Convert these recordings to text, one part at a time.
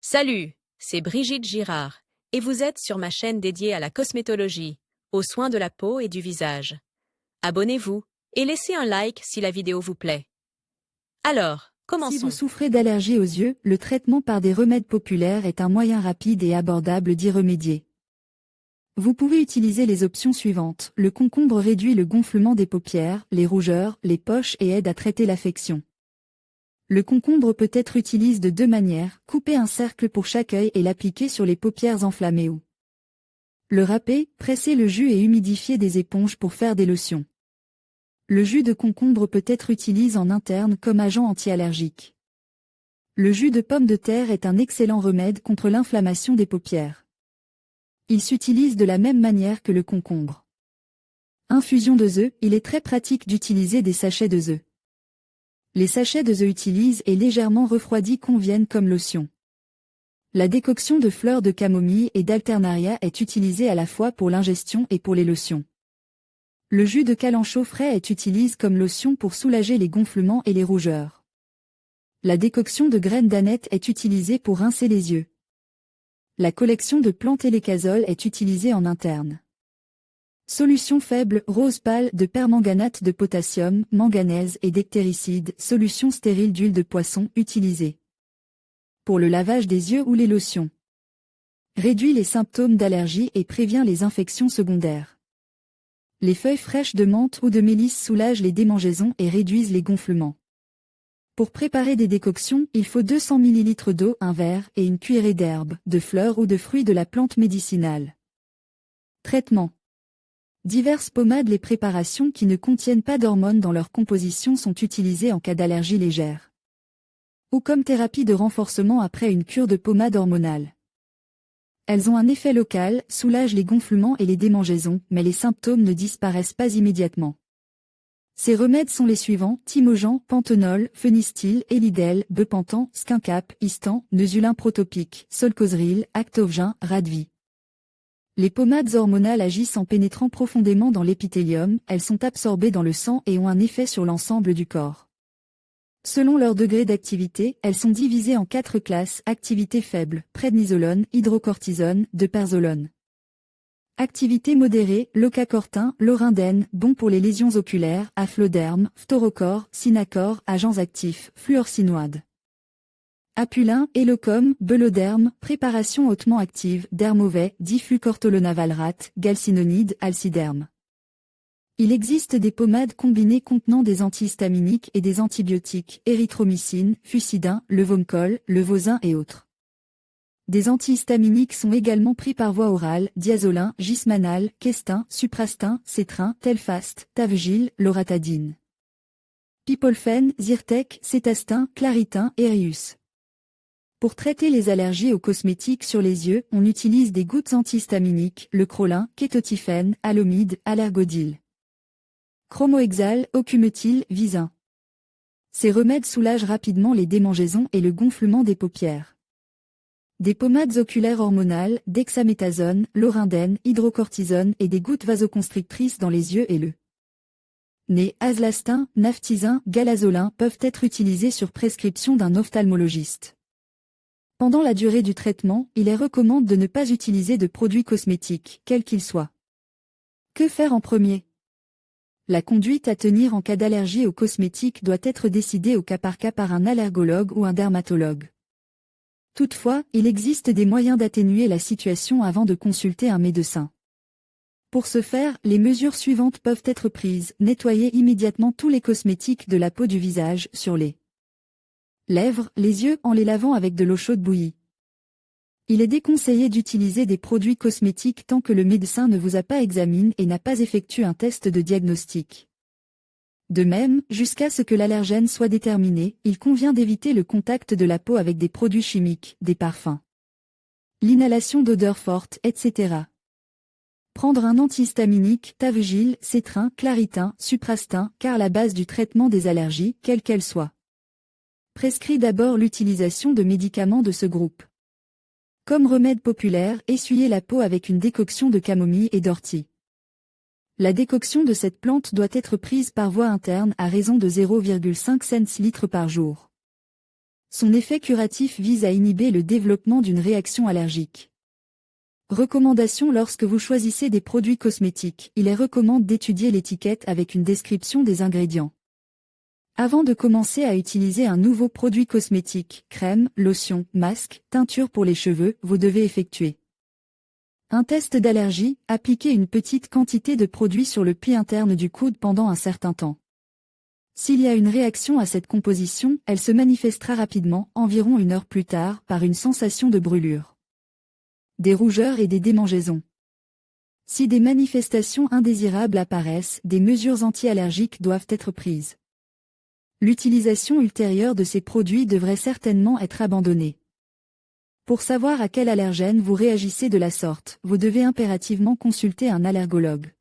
Salut, c'est Brigitte Girard, et vous êtes sur ma chaîne dédiée à la cosmétologie, aux soins de la peau et du visage. Abonnez-vous et laissez un like si la vidéo vous plaît. Alors, Si vous commençons. souffrez d'allergies aux yeux, le traitement par des remèdes populaires est un moyen rapide et abordable d'y remédier. Vous pouvez utiliser les options suivantes. Le concombre réduit le gonflement des paupières, les rougeurs, les poches et aide à traiter l'affection. Le concombre peut être utilisé de deux manières, couper un cercle pour chaque œil et l'appliquer sur les paupières enflammées ou le râper, presser le jus et humidifier des éponges pour faire des lotions. Le jus de concombre peut être utilisé en interne comme agent anti-allergique. Le jus de pomme de terre est un excellent remède contre l'inflammation des paupières. Il s'utilise de la même manière que le concombre. Infusion d'œufs, il est très pratique d'utiliser des sachets d'œufs. Les sachets d'œufs utilisés et légèrement refroidis conviennent comme lotion. La décoction de fleurs de camomille et d'alternaria est utilisée à la fois pour l'ingestion et pour les lotions. Le jus de calancho frais est utilisé comme lotion pour soulager les gonflements et les rougeurs. La décoction de graines d'aneth est utilisée pour rincer les yeux. La collection de plantes élécazole est utilisée en interne. Solution faible, rose pâle de permanganate de potassium, manganèse et d'ectéricide, solution stérile d'huile de poisson utilisée pour le lavage des yeux ou les lotions. Réduit les symptômes d'allergie et prévient les infections secondaires. Les feuilles fraîches de menthe ou de mélisse soulagent les démangeaisons et réduisent les gonflements. Pour préparer des décoctions, il faut 200 ml d'eau, un verre et une cuillerée d'herbe, de fleurs ou de fruits de la plante médicinale. Traitement. Diverses pommades. Les préparations qui ne contiennent pas d'hormones dans leur composition sont utilisées en cas d'allergie légère. Ou comme thérapie de renforcement après une cure de pommade hormonale. Elles ont un effet local, soulagent les gonflements et les démangeaisons, mais les symptômes ne disparaissent pas immédiatement. Ces remèdes sont les suivants: Thymogen, Panthenol, Phénystyle, Elidel, Bepantan, Skincap, Istan, Neusulin protopique, Solcosril, Actovgin, Radvi. Les pommades hormonales agissent en pénétrant profondément dans l'épithélium, elles sont absorbées dans le sang et ont un effet sur l'ensemble du corps. Selon leur degré d'activité, elles sont divisées en 4 classes: activité faible, prednisolone, hydrocortisone, deperzolone. Activité modérée, locacortin, lorindène, bon pour les lésions oculaires, afloderme, phthorocore, synacor, agents actifs, fluorcinoïdes. Apulin, Elocom, beloderme, préparation hautement active, dermovais, diflucortolonavalrate, galcinonide, alciderme. Il existe des pommades combinées contenant des antihistaminiques et des antibiotiques, érythromycine, fusidin, levomcol, levozin et autres. Des antihistaminiques sont également pris par voie orale: diazolin, gismanal, questin, suprastin, cétrin, telfast, tavegil, loratadine. Pipolphène, Zyrtec, cétastin, claritin, Erius. Pour traiter les allergies aux cosmétiques sur les yeux, on utilise des gouttes antihistaminiques, le Crolin, kétotifène, alomide, allergodil. Chromohexal, ocumétyl, visin. Ces remèdes soulagent rapidement les démangeaisons et le gonflement des paupières. Des pommades oculaires hormonales, dexaméthasone, lorindène, hydrocortisone et des gouttes vasoconstrictrices dans les yeux et le nez, azlastin, naphtisin, galazolin peuvent être utilisés sur prescription d'un ophtalmologiste. Pendant la durée du traitement, il est recommandé de ne pas utiliser de produits cosmétiques, quels qu'ils soient. Que faire en premier? La conduite à tenir en cas d'allergie aux cosmétiques doit être décidée au cas par cas par un allergologue ou un dermatologue. Toutefois, il existe des moyens d'atténuer la situation avant de consulter un médecin. Pour ce faire, les mesures suivantes peuvent être prises: nettoyer immédiatement tous les cosmétiques de la peau du visage, sur les lèvres, les yeux, en les lavant avec de l'eau chaude bouillie. Il est déconseillé d'utiliser des produits cosmétiques tant que le médecin ne vous a pas examiné et n'a pas effectué un test de diagnostic. De même, jusqu'à ce que l'allergène soit déterminé, il convient d'éviter le contact de la peau avec des produits chimiques, des parfums, l'inhalation d'odeurs fortes, etc. Prendre un antihistaminique, tavegil, cétrin, claritin, suprastin, car la base du traitement des allergies, quelle qu'elle soit, prescrit d'abord l'utilisation de médicaments de ce groupe. Comme remède populaire, essuyez la peau avec une décoction de camomille et d'ortie. La décoction de cette plante doit être prise par voie interne à raison de 0,5 centilitres par jour. Son effet curatif vise à inhiber le développement d'une réaction allergique. Recommandation: lorsque vous choisissez des produits cosmétiques, il est recommandé d'étudier l'étiquette avec une description des ingrédients. Avant de commencer à utiliser un nouveau produit cosmétique, crème, lotion, masque, teinture pour les cheveux, vous devez effectuer un test d'allergie. Appliquez une petite quantité de produit sur le pli interne du coude pendant un certain temps. S'il y a une réaction à cette composition, elle se manifestera rapidement, environ 1 heure plus tard, par une sensation de brûlure, des rougeurs et des démangeaisons. Si des manifestations indésirables apparaissent, des mesures anti-allergiques doivent être prises. L'utilisation ultérieure de ces produits devrait certainement être abandonnée. Pour savoir à quel allergène vous réagissez de la sorte, vous devez impérativement consulter un allergologue.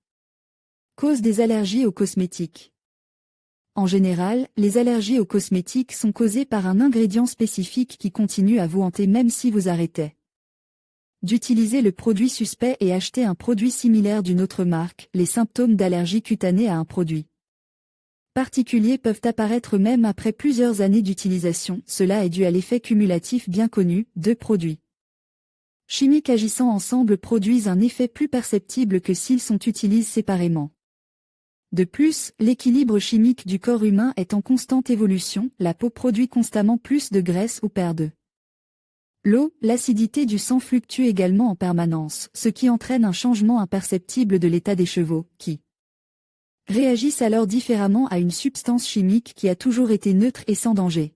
Cause des allergies aux cosmétiques. En général, les allergies aux cosmétiques sont causées par un ingrédient spécifique qui continue à vous hanter même si vous arrêtez d'utiliser le produit suspect et acheter un produit similaire d'une autre marque. Les symptômes d'allergie cutanée à un produit particuliers peuvent apparaître même après plusieurs années d'utilisation. Cela est dû à l'effet cumulatif bien connu, deux produits chimiques agissant ensemble produisent un effet plus perceptible que s'ils sont utilisés séparément. De plus, l'équilibre chimique du corps humain est en constante évolution, la peau produit constamment plus de graisse ou perd de l'eau, l'acidité du sang fluctue également en permanence, ce qui entraîne un changement imperceptible de l'état des cheveux, qui réagissent alors différemment à une substance chimique qui a toujours été neutre et sans danger.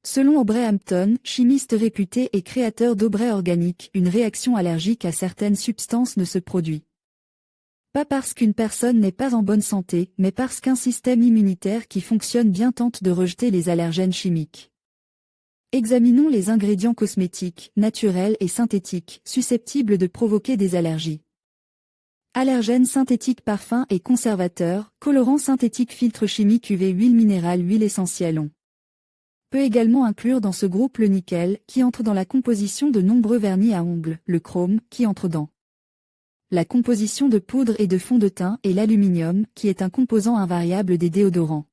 Selon Aubrey Hampton, chimiste réputé et créateur d'Aubrey Organic, une réaction allergique à certaines substances ne se produit pas parce qu'une personne n'est pas en bonne santé, mais parce qu'un système immunitaire qui fonctionne bien tente de rejeter les allergènes chimiques. Examinons les ingrédients cosmétiques, naturels et synthétiques, susceptibles de provoquer des allergies. Allergènes synthétiques: parfums et conservateurs, colorants synthétiques, filtres chimiques UV, huile minérale, huile essentielle. On peut également inclure dans ce groupe le nickel, qui entre dans la composition de nombreux vernis à ongles, le chrome, qui entre dans la composition de poudre et de fond de teint, et l'aluminium, qui est un composant invariable des déodorants.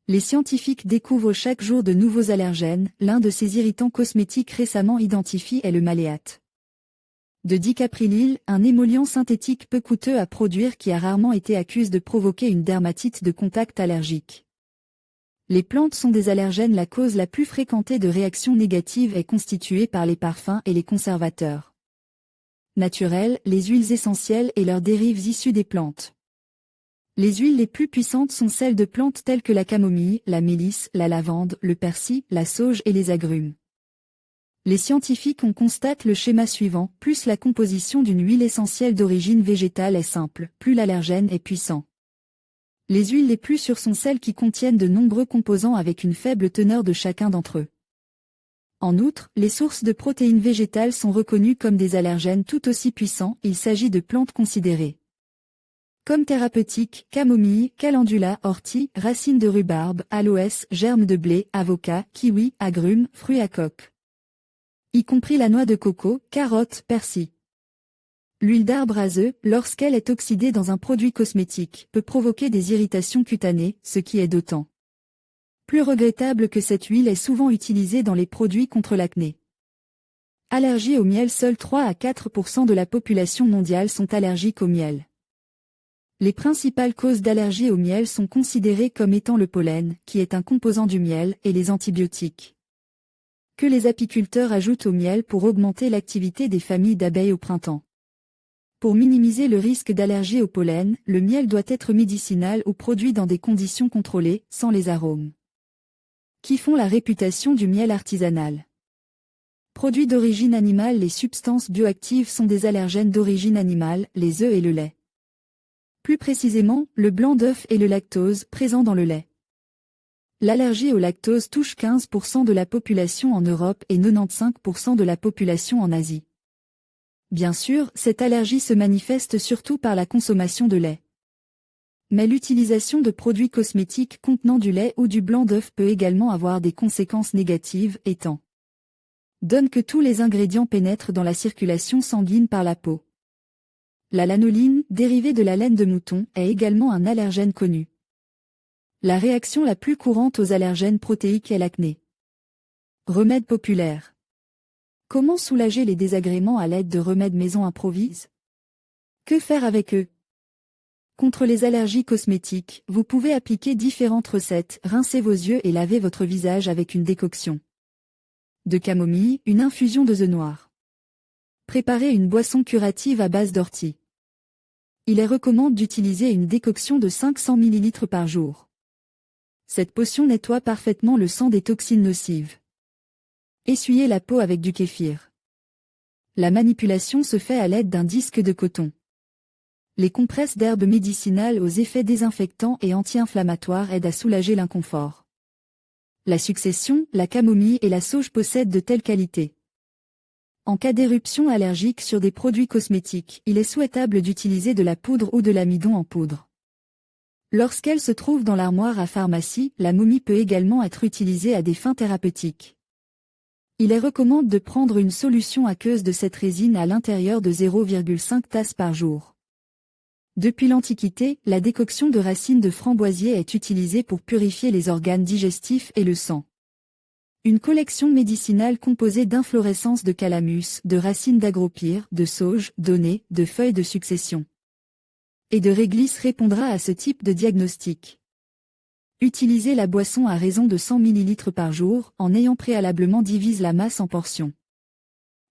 Les scientifiques découvrent chaque jour de nouveaux allergènes. L'un de ces irritants cosmétiques récemment identifié est le maléate de dicaprylyl, un émollient synthétique peu coûteux à produire qui a rarement été accusé de provoquer une dermatite de contact allergique. Les plantes sont des allergènes. La cause la plus fréquentée de réactions négatives est constituée par les parfums et les conservateurs naturels, les huiles essentielles et leurs dérives issues des plantes. Les huiles les plus puissantes sont celles de plantes telles que la camomille, la mélisse, la lavande, le persil, la sauge et les agrumes. Les scientifiques ont constaté le schéma suivant: plus la composition d'une huile essentielle d'origine végétale est simple, plus l'allergène est puissant. Les huiles les plus sûres sont celles qui contiennent de nombreux composants avec une faible teneur de chacun d'entre eux. En outre, les sources de protéines végétales sont reconnues comme des allergènes tout aussi puissants. Il s'agit de plantes considérées comme thérapeutiques: camomille, calendula, ortie, racines de rhubarbe, aloès, germes de blé, avocat, kiwi, agrumes, fruits à coque, y compris la noix de coco, carotte, persil. L'huile d'arbre à œufs, lorsqu'elle est oxydée dans un produit cosmétique, peut provoquer des irritations cutanées, ce qui est d'autant plus regrettable que cette huile est souvent utilisée dans les produits contre l'acné. Allergie au miel: seuls 3 à 4% de la population mondiale sont allergiques au miel. Les principales causes d'allergie au miel sont considérées comme étant le pollen, qui est un composant du miel, et les antibiotiques que les apiculteurs ajoutent au miel pour augmenter l'activité des familles d'abeilles au printemps. Pour minimiser le risque d'allergie au pollen, le miel doit être médicinal ou produit dans des conditions contrôlées, sans les arômes qui font la réputation du miel artisanal. Produits d'origine animale: les substances bioactives sont des allergènes d'origine animale, les œufs et le lait. Plus précisément, le blanc d'œuf et le lactose, présent dans le lait. L'allergie au lactose touche 15% de la population en Europe et 95% de la population en Asie. Bien sûr, cette allergie se manifeste surtout par la consommation de lait. Mais l'utilisation de produits cosmétiques contenant du lait ou du blanc d'œuf peut également avoir des conséquences négatives, étant donné que tous les ingrédients pénètrent dans la circulation sanguine par la peau. La lanoline, dérivée de la laine de mouton, est également un allergène connu. La réaction la plus courante aux allergènes protéiques est l'acné. Remèdes populaires. Comment soulager les désagréments à l'aide de remèdes maison improvisés? Que faire avec eux? Contre les allergies cosmétiques, vous pouvez appliquer différentes recettes, rincer vos yeux et laver votre visage avec une décoction de camomille, une infusion de noir. Préparez une boisson curative à base d'ortie. Il est recommandé d'utiliser une décoction de 500 ml par jour. Cette potion nettoie parfaitement le sang des toxines nocives. Essuyez la peau avec du kéfir. La manipulation se fait à l'aide d'un disque de coton. Les compresses d'herbes médicinales aux effets désinfectants et anti-inflammatoires aident à soulager l'inconfort. La succession, la camomille et la sauge possèdent de telles qualités. En cas d'éruption allergique sur des produits cosmétiques, il est souhaitable d'utiliser de la poudre ou de l'amidon en poudre. Lorsqu'elle se trouve dans l'armoire à pharmacie, la momie peut également être utilisée à des fins thérapeutiques. Il est recommandé de prendre une solution aqueuse de cette résine à l'intérieur de 0,5 tasses par jour. Depuis l'Antiquité, la décoction de racines de framboisier est utilisée pour purifier les organes digestifs et le sang. Une collection médicinale composée d'inflorescences de calamus, de racines d'agropyre, de sauge, d'onnet, de feuilles de succession et de réglisse répondra à ce type de diagnostic. Utilisez la boisson à raison de 100 ml par jour, en ayant préalablement divisé la masse en portions.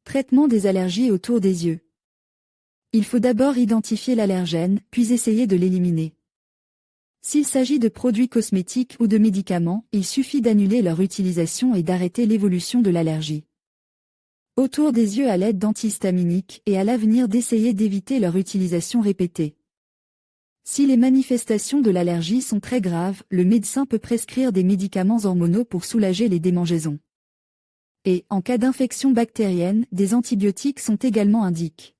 Traitement des allergies autour des yeux. Il faut d'abord identifier l'allergène, puis essayer de l'éliminer. S'il s'agit de produits cosmétiques ou de médicaments, il suffit d'annuler leur utilisation et d'arrêter l'évolution de l'allergie. Autour des yeux à l'aide d'antihistaminiques et à l'avenir d'essayer d'éviter leur utilisation répétée. Si les manifestations de l'allergie sont très graves, le médecin peut prescrire des médicaments hormonaux pour soulager les démangeaisons. Et, en cas d'infection bactérienne, des antibiotiques sont également indiqués.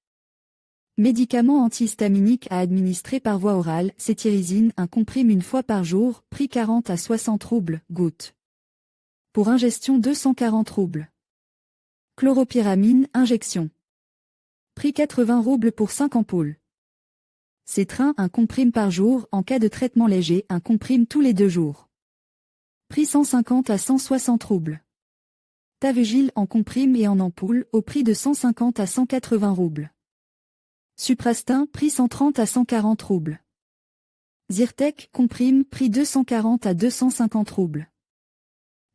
Médicaments antihistaminiques à administrer par voie orale, cétirizine, un comprimé une fois par jour, prix 40 à 60 roubles, gouttes. Pour ingestion 240 roubles. Chloropyramine, injection. Prix 80 roubles pour 5 ampoules. Cétrin, un comprimé par jour, en cas de traitement léger, un comprimé tous les 2 jours. Prix 150 à 160 roubles. Tavegil en comprimé et en ampoule, au prix de 150 à 180 roubles. Suprastin, prix 130 à 140 roubles. Zyrtec, comprime, prix 240 à 250 roubles.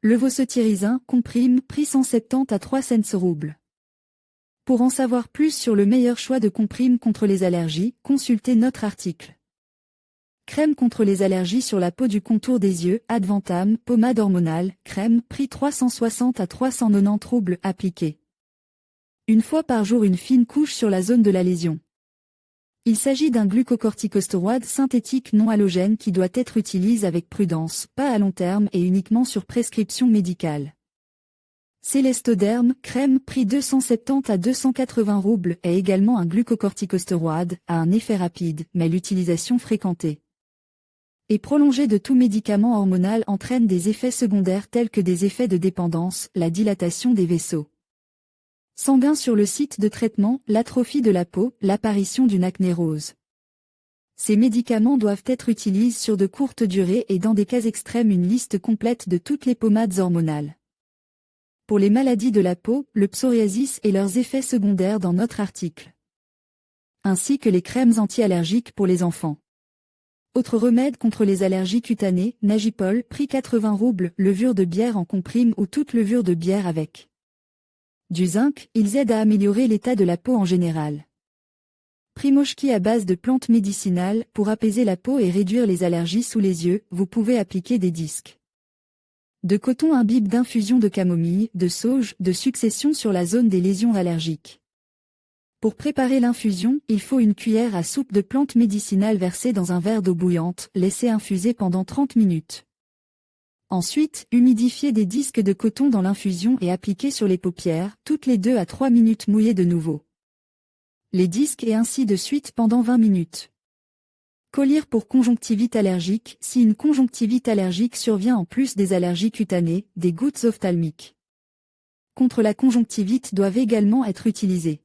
Levocetirizine, comprime, prix 170 à 300 roubles. Pour en savoir plus sur le meilleur choix de comprimes contre les allergies, consultez notre article. Crème contre les allergies sur la peau du contour des yeux, Adventam, pommade hormonale, crème, prix 360 à 390 roubles, appliquée. Une fois par jour une fine couche sur la zone de la lésion. Il s'agit d'un glucocorticostéroïde synthétique non halogène qui doit être utilisé avec prudence, pas à long terme et uniquement sur prescription médicale. Célestoderm, crème, prix 270 à 280 roubles, est également un glucocorticostéroïde, à un effet rapide, mais l'utilisation fréquentée et prolongée de tout médicament hormonal entraîne des effets secondaires tels que des effets de dépendance, la dilatation des vaisseaux sanguins sur le site de traitement, l'atrophie de la peau, l'apparition d'une acné rose. Ces médicaments doivent être utilisés sur de courtes durées et dans des cas extrêmes une liste complète de toutes les pommades hormonales. Pour les maladies de la peau, le psoriasis et leurs effets secondaires dans notre article. Ainsi que les crèmes anti-allergiques pour les enfants. Autre remède contre les allergies cutanées, Nagipol, prix 80 roubles, levure de bière en comprime ou toute levure de bière avec du zinc, ils aident à améliorer l'état de la peau en général. Primochki à base de plantes médicinales, pour apaiser la peau et réduire les allergies sous les yeux, vous pouvez appliquer des disques de coton imbibe d'infusion de camomille, de sauge, de succession sur la zone des lésions allergiques. Pour préparer l'infusion, il faut une cuillère à soupe de plantes médicinales versée dans un verre d'eau bouillante, laissée infuser pendant 30 minutes. Ensuite, humidifiez des disques de coton dans l'infusion et appliquez sur les paupières, toutes les 2 à 3 minutes mouillées de nouveau. Les disques et ainsi de suite pendant 20 minutes. Collyre pour conjonctivite allergique, si une conjonctivite allergique survient en plus des allergies cutanées, des gouttes ophtalmiques contre la conjonctivite doivent également être utilisées.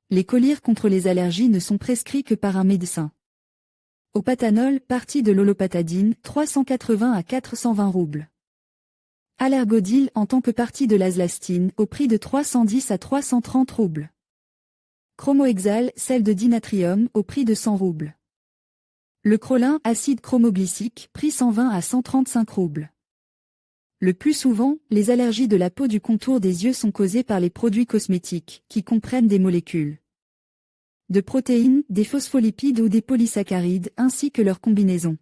Les collyres contre les allergies ne sont prescrits que par un médecin. Opatanol, partie de l'olopatadine, 380 à 420 roubles. Allergodil en tant que partie de l'azlastine au prix de 310 à 330 roubles. Chromohexal, sel de dinatrium au prix de 100 roubles. Le Krolin, acide chromoglycique, prix 120 à 135 roubles. Le plus souvent, les allergies de la peau du contour des yeux sont causées par les produits cosmétiques, qui comprennent des molécules de protéines, des phospholipides ou des polysaccharides, ainsi que leurs combinaisons.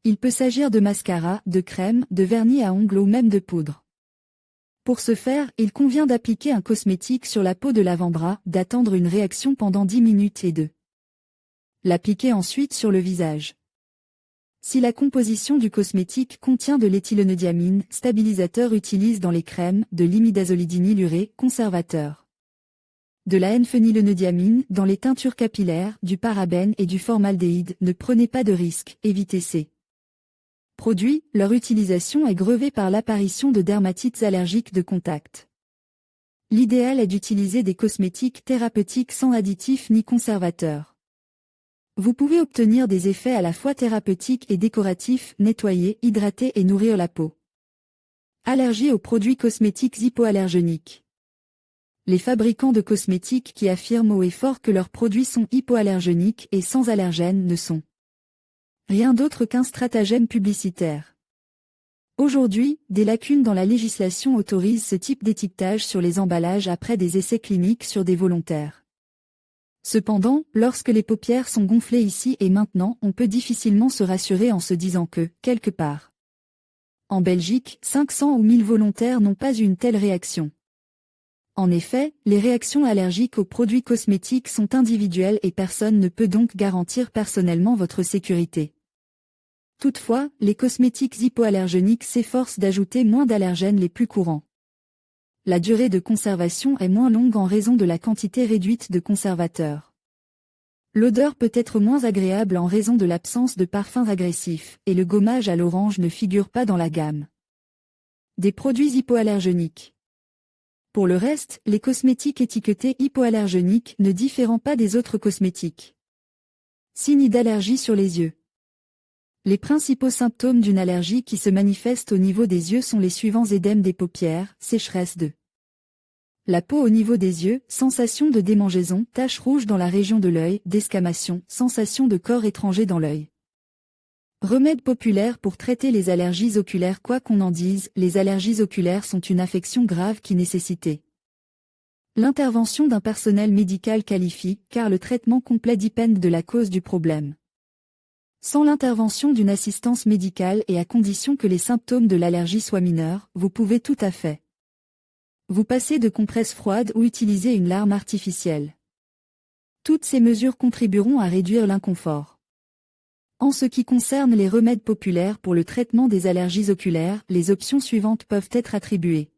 Il peut s'agir de mascara, de crème, de vernis à ongles ou même de poudre. Pour ce faire, il convient d'appliquer un cosmétique sur la peau de l'avant-bras, d'attendre une réaction pendant 10 minutes et de l'appliquer ensuite sur le visage. Si la composition du cosmétique contient de l'éthylonediamine, stabilisateur utilisé dans les crèmes, de l'imidazolidinylurée, conservateur, de la N-phénylenediamine dans les teintures capillaires, du parabène et du formaldéhyde, ne prenez pas de risques, évitez ces produits, leur utilisation est grevée par l'apparition de dermatites allergiques de contact. L'idéal est d'utiliser des cosmétiques thérapeutiques sans additifs ni conservateurs. Vous pouvez obtenir des effets à la fois thérapeutiques et décoratifs, nettoyer, hydrater et nourrir la peau. Allergie aux produits cosmétiques hypoallergéniques. Les fabricants de cosmétiques qui affirment haut et fort que leurs produits sont hypoallergéniques et sans allergènes ne sont rien d'autre qu'un stratagème publicitaire. Aujourd'hui, des lacunes dans la législation autorisent ce type d'étiquetage sur les emballages après des essais cliniques sur des volontaires. Cependant, lorsque les paupières sont gonflées ici et maintenant, on peut difficilement se rassurer en se disant que, quelque part en Belgique, 500 ou 1000 volontaires n'ont pas eu une telle réaction. En effet, les réactions allergiques aux produits cosmétiques sont individuelles et personne ne peut donc garantir personnellement votre sécurité. Toutefois, les cosmétiques hypoallergéniques s'efforcent d'ajouter moins d'allergènes les plus courants. La durée de conservation est moins longue en raison de la quantité réduite de conservateurs. L'odeur peut être moins agréable en raison de l'absence de parfums agressifs, et le gommage à l'orange ne figure pas dans la gamme des produits hypoallergéniques. Pour le reste, les cosmétiques étiquetés hypoallergéniques ne diffèrent pas des autres cosmétiques. Signes d'allergie sur les yeux. Les principaux symptômes d'une allergie qui se manifestent au niveau des yeux sont les suivants: édème des paupières, sécheresse de la peau au niveau des yeux, sensation de démangeaison, taches rouges dans la région de l'œil, desquamation, sensation de corps étranger dans l'œil. Remèdes populaires pour traiter les allergies oculaires. Quoi qu'on en dise, les allergies oculaires sont une affection grave qui nécessite l'intervention d'un personnel médical qualifié, car le traitement complet dépend de la cause du problème. Sans l'intervention d'une assistance médicale et à condition que les symptômes de l'allergie soient mineurs, vous pouvez tout à fait vous passer de compresses froides ou utiliser une larme artificielle. Toutes ces mesures contribueront à réduire l'inconfort. En ce qui concerne les remèdes populaires pour le traitement des allergies oculaires, les options suivantes peuvent être attribuées.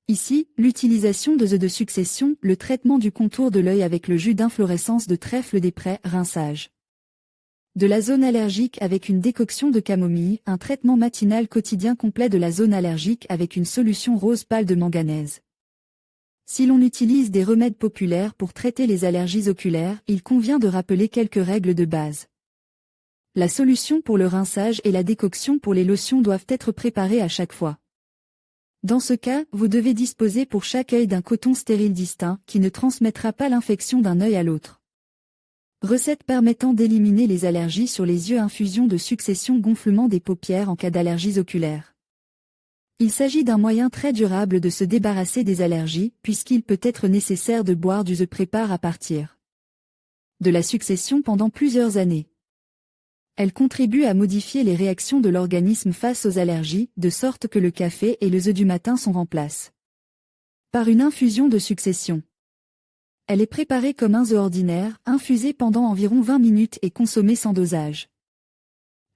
Ici, l'utilisation de de succession, le traitement du contour de l'œil avec le jus d'inflorescence de trèfle des prés, rinçage de la zone allergique avec une décoction de camomille, un traitement matinal quotidien complet de la zone allergique avec une solution rose pâle de manganèse. Si l'on utilise des remèdes populaires pour traiter les allergies oculaires, il convient de rappeler quelques règles de base. La solution pour le rinçage et la décoction pour les lotions doivent être préparées à chaque fois. Dans ce cas, vous devez disposer pour chaque œil d'un coton stérile distinct qui ne transmettra pas l'infection d'un œil à l'autre. Recette permettant d'éliminer les allergies sur les yeux: infusion de succession, gonflement des paupières en cas d'allergies oculaires. Il s'agit d'un moyen très durable de se débarrasser des allergies, puisqu'il peut être nécessaire de boire du prépare à partir de la succession pendant plusieurs années. Elle contribue à modifier les réactions de l'organisme face aux allergies, de sorte que le café et le œuf du matin sont remplacés par une infusion de succession. Elle est préparée comme un œuf ordinaire, infusée pendant environ 20 minutes et consommée sans dosage.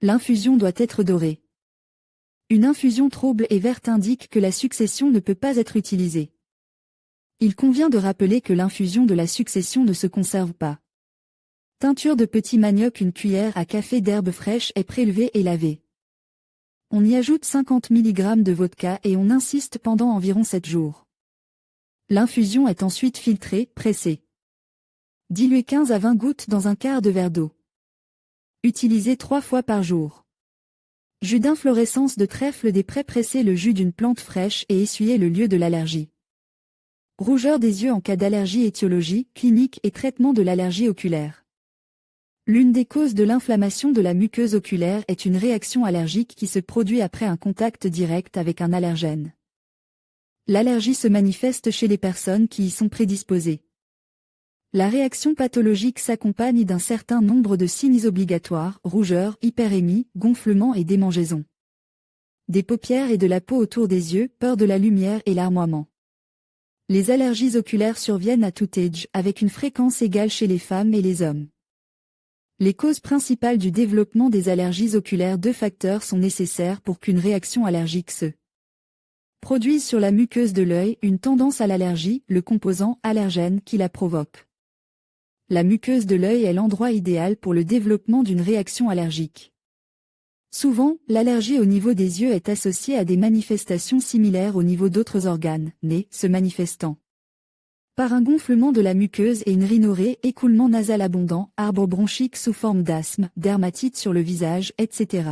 L'infusion doit être dorée. Une infusion trouble et verte indique que la succession ne peut pas être utilisée. Il convient de rappeler que l'infusion de la succession ne se conserve pas. Teinture de petit manioc: une cuillère à café d'herbe fraîche est prélevée et lavée. On y ajoute 50 mg de vodka et on insiste pendant environ 7 jours. L'infusion est ensuite filtrée, pressée. Diluée 15 à 20 gouttes dans un quart de verre d'eau. Utilisée 3 fois par jour. Jus d'inflorescence de trèfle des prés, presser le jus d'une plante fraîche et essuyer le lieu de l'allergie. Rougeur des yeux en cas d'allergie, étiologie, clinique et traitement de l'allergie oculaire. L'une des causes de l'inflammation de la muqueuse oculaire est une réaction allergique qui se produit après un contact direct avec un allergène. L'allergie se manifeste chez les personnes qui y sont prédisposées. La réaction pathologique s'accompagne d'un certain nombre de signes obligatoires: rougeur, hyperémie, gonflement et démangeaison des paupières et de la peau autour des yeux, peur de la lumière et larmoiement. Les allergies oculaires surviennent à tout âge, avec une fréquence égale chez les femmes et les hommes. Les causes principales du développement des allergies oculaires: deux facteurs sont nécessaires pour qu'une réaction allergique se produise sur la muqueuse de l'œil: une tendance à l'allergie, le composant allergène qui la provoque. La muqueuse de l'œil est l'endroit idéal pour le développement d'une réaction allergique. Souvent, l'allergie au niveau des yeux est associée à des manifestations similaires au niveau d'autres organes, nez, se manifestant par un gonflement de la muqueuse et une rhinorrhée, écoulement nasal abondant, arbre bronchique sous forme d'asthme, dermatite sur le visage, etc.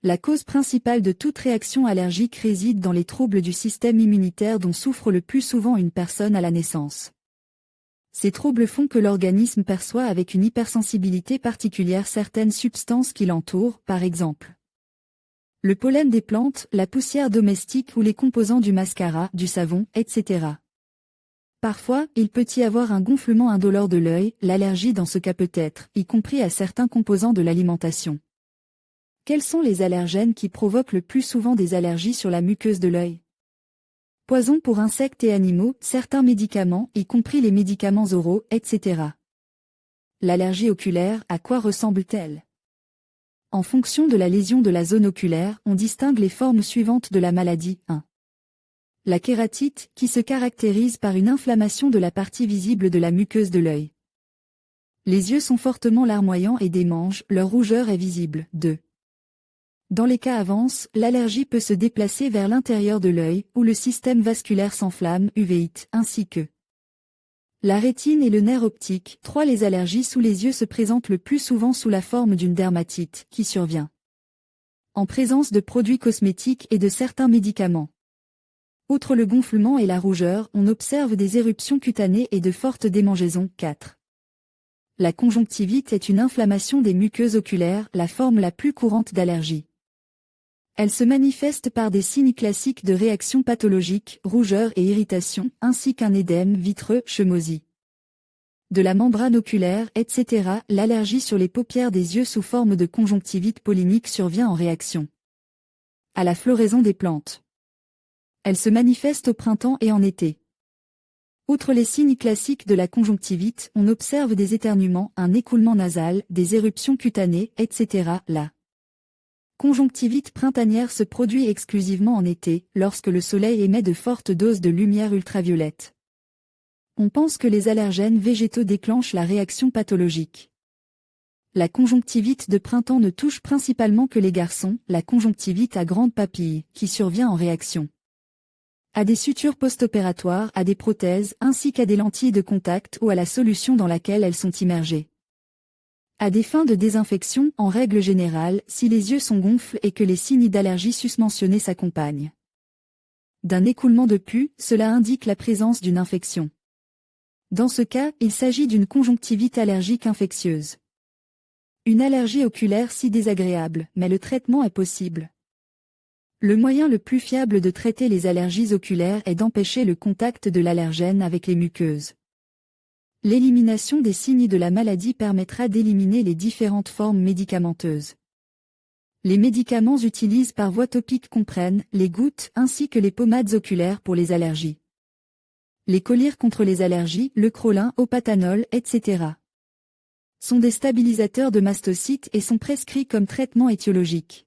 La cause principale de toute réaction allergique réside dans les troubles du système immunitaire dont souffre le plus souvent une personne à la naissance. Ces troubles font que l'organisme perçoit avec une hypersensibilité particulière certaines substances qui l'entourent, par exemple le pollen des plantes, la poussière domestique ou les composants du mascara, du savon, etc. Parfois, il peut y avoir un gonflement indolore de l'œil, l'allergie dans ce cas peut être, y compris à certains composants de l'alimentation. Quels sont les allergènes qui provoquent le plus souvent des allergies sur la muqueuse de l'œil? Poisons pour insectes et animaux, certains médicaments, y compris les médicaments oraux, etc. L'allergie oculaire, à quoi ressemble-t-elle? En fonction de la lésion de la zone oculaire, on distingue les formes suivantes de la maladie. 1. La kératite, qui se caractérise par une inflammation de la partie visible de la muqueuse de l'œil. Les yeux sont fortement larmoyants et démangent, leur rougeur est visible. 2. Dans les cas avance, l'allergie peut se déplacer vers l'intérieur de l'œil, où le système vasculaire s'enflamme, uvéite, ainsi que la rétine et le nerf optique. 3. Les allergies sous les yeux se présentent le plus souvent sous la forme d'une dermatite, qui survient en présence de produits cosmétiques et de certains médicaments. Outre le gonflement et la rougeur, on observe des éruptions cutanées et de fortes démangeaisons. 4. La conjonctivite est une inflammation des muqueuses oculaires, la forme la plus courante d'allergie. Elle se manifeste par des signes classiques de réaction pathologique, rougeur et irritation, ainsi qu'un édème vitreux, chemosie de la membrane oculaire, etc. L'allergie sur les paupières des yeux sous forme de conjonctivite pollinique survient en réaction à la floraison des plantes. Elle se manifeste au printemps et en été. Outre les signes classiques de la conjonctivite, on observe des éternuements, un écoulement nasal, des éruptions cutanées, etc. La conjonctivite printanière se produit exclusivement en été, lorsque le soleil émet de fortes doses de lumière ultraviolette. On pense que les allergènes végétaux déclenchent la réaction pathologique. La conjonctivite de printemps ne touche principalement que les garçons, la conjonctivite à grande papille, qui survient en réaction à des sutures post-opératoires, à des prothèses, ainsi qu'à des lentilles de contact ou à la solution dans laquelle elles sont immergées. À des fins de désinfection, en règle générale, si les yeux sont gonfles et que les signes d'allergie susmentionnés s'accompagnent d'un écoulement de pus, cela indique la présence d'une infection. Dans ce cas, il s'agit d'une conjonctivite allergique infectieuse. Une allergie oculaire si désagréable, mais le traitement est possible. Le moyen le plus fiable de traiter les allergies oculaires est d'empêcher le contact de l'allergène avec les muqueuses. L'élimination des signes de la maladie permettra d'éliminer les différentes formes médicamenteuses. Les médicaments utilisés par voie topique comprennent les gouttes ainsi que les pommades oculaires pour les allergies. Les collyres contre les allergies, le Crolin, opatanol, etc. sont des stabilisateurs de mastocytes et sont prescrits comme traitement étiologique.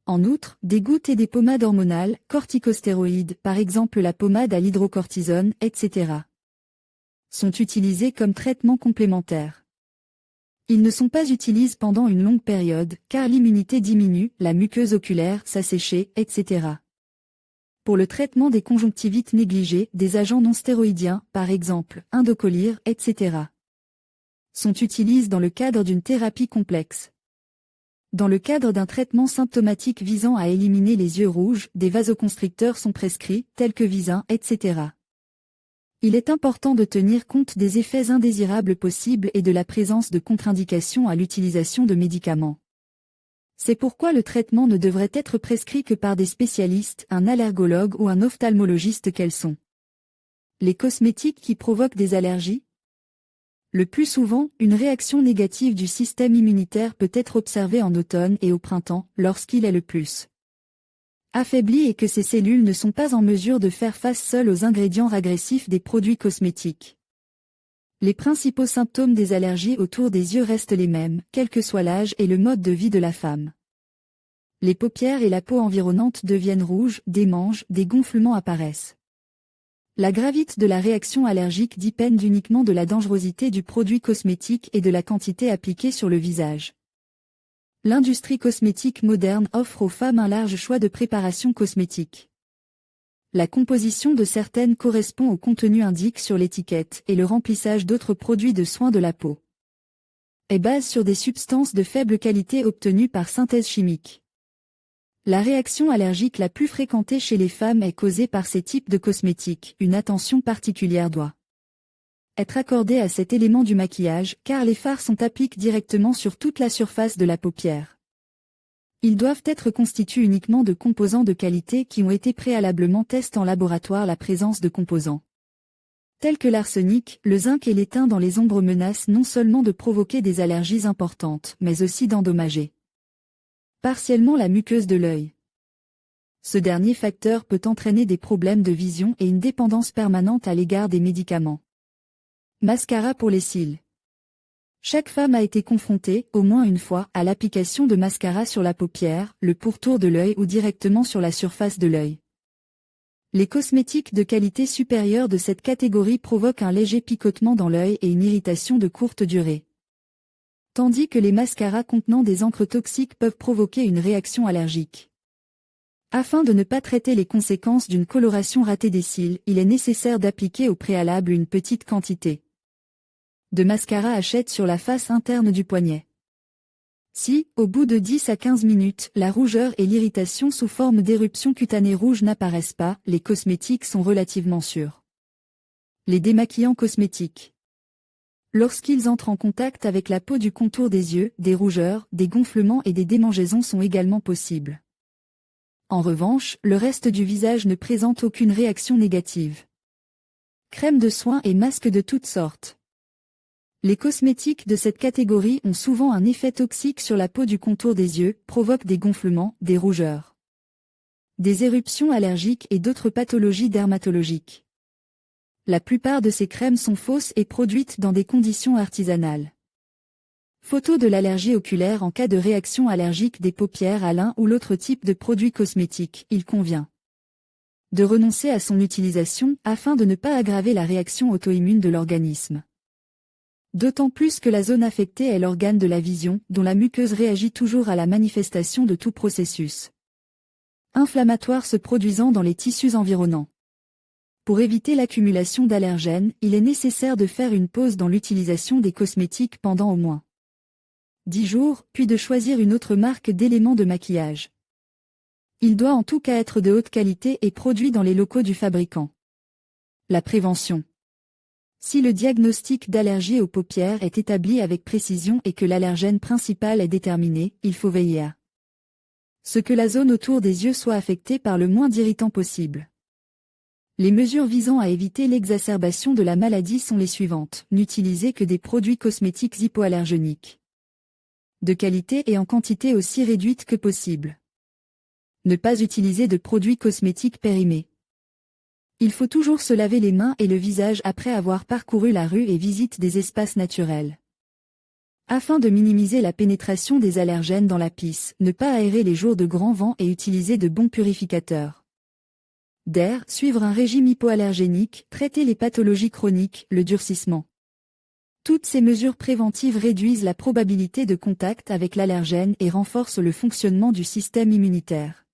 En outre, des gouttes et des pommades hormonales, corticostéroïdes, par exemple la pommade à l'hydrocortisone, etc. sont utilisés comme traitement complémentaire. Ils ne sont pas utilisés pendant une longue période, car l'immunité diminue, la muqueuse oculaire s'assécher, etc. Pour le traitement des conjonctivites négligées, des agents non stéroïdiens, par exemple, indocollyre, etc. sont utilisés dans le cadre d'une thérapie complexe. Dans le cadre d'un traitement symptomatique visant à éliminer les yeux rouges, des vasoconstricteurs sont prescrits, tels que Visin, etc. Il est important de tenir compte des effets indésirables possibles et de la présence de contre-indications à l'utilisation de médicaments. C'est pourquoi le traitement ne devrait être prescrit que par des spécialistes, un allergologue ou un ophtalmologiste quels sont. Les cosmétiques qui provoquent des allergies? Le plus souvent, une réaction négative du système immunitaire peut être observée en automne et au printemps, lorsqu'il est le plus affaibli et que ces cellules ne sont pas en mesure de faire face seules aux ingrédients agressifs des produits cosmétiques. Les principaux symptômes des allergies autour des yeux restent les mêmes, quel que soit l'âge et le mode de vie de la femme. Les paupières et la peau environnante deviennent rouges, des manches, des gonflements apparaissent. La gravité de la réaction allergique dépend uniquement de la dangerosité du produit cosmétique et de la quantité appliquée sur le visage. L'industrie cosmétique moderne offre aux femmes un large choix de préparations cosmétiques. La composition de certaines correspond au contenu indiqué sur l'étiquette et le remplissage d'autres produits de soins de la peau est basé sur des substances de faible qualité obtenues par synthèse chimique. La réaction allergique la plus fréquentée chez les femmes est causée par ces types de cosmétiques. Une attention particulière doit être accordée à cet élément du maquillage car les fards sont appliqués directement sur toute la surface de la paupière. Ils doivent être constitués uniquement de composants de qualité qui ont été préalablement testés en laboratoire. La présence de composants tels que l'arsenic, le zinc et l'étain dans les ombres menacent non seulement de provoquer des allergies importantes, mais aussi d'endommager partiellement la muqueuse de l'œil. Ce dernier facteur peut entraîner des problèmes de vision et une dépendance permanente à l'égard des médicaments. Mascara pour les cils. Chaque femme a été confrontée, au moins une fois, à l'application de mascara sur la paupière, le pourtour de l'œil ou directement sur la surface de l'œil. Les cosmétiques de qualité supérieure de cette catégorie provoquent un léger picotement dans l'œil et une irritation de courte durée. Tandis que les mascaras contenant des encres toxiques peuvent provoquer une réaction allergique. Afin de ne pas traiter les conséquences d'une coloration ratée des cils, il est nécessaire d'appliquer au préalable une petite quantité de mascara achète sur la face interne du poignet. Si, au bout de 10 à 15 minutes, la rougeur et l'irritation sous forme d'éruption cutanée rouge n'apparaissent pas, les cosmétiques sont relativement sûrs. Les démaquillants cosmétiques. Lorsqu'ils entrent en contact avec la peau du contour des yeux, des rougeurs, des gonflements et des démangeaisons sont également possibles. En revanche, le reste du visage ne présente aucune réaction négative. Crème de soins et masques de toutes sortes. Les cosmétiques de cette catégorie ont souvent un effet toxique sur la peau du contour des yeux, provoquent des gonflements, des rougeurs, des éruptions allergiques et d'autres pathologies dermatologiques. La plupart de ces crèmes sont fausses et produites dans des conditions artisanales. Photo de l'allergie oculaire en cas de réaction allergique des paupières à l'un ou l'autre type de produit cosmétique. Il convient de renoncer à son utilisation afin de ne pas aggraver la réaction auto-immune de l'organisme. D'autant plus que la zone affectée est l'organe de la vision, dont la muqueuse réagit toujours à la manifestation de tout processus inflammatoire se produisant dans les tissus environnants. Pour éviter l'accumulation d'allergènes, il est nécessaire de faire une pause dans l'utilisation des cosmétiques pendant au moins 10 jours, puis de choisir une autre marque d'éléments de maquillage. Il doit en tout cas être de haute qualité et produit dans les locaux du fabricant. La prévention. Si le diagnostic d'allergie aux paupières est établi avec précision et que l'allergène principal est déterminé, il faut veiller à ce que la zone autour des yeux soit affectée par le moins d'irritants possible. Les mesures visant à éviter l'exacerbation de la maladie sont les suivantes. N'utilisez que des produits cosmétiques hypoallergéniques de qualité et en quantité aussi réduite que possible. Ne pas utiliser de produits cosmétiques périmés. Il faut toujours se laver les mains et le visage après avoir parcouru la rue et visite des espaces naturels. Afin de minimiser la pénétration des allergènes dans la pisse, ne pas aérer les jours de grand vent et utiliser de bons purificateurs d'air, suivre un régime hypoallergénique, traiter les pathologies chroniques, le durcissement. Toutes ces mesures préventives réduisent la probabilité de contact avec l'allergène et renforcent le fonctionnement du système immunitaire.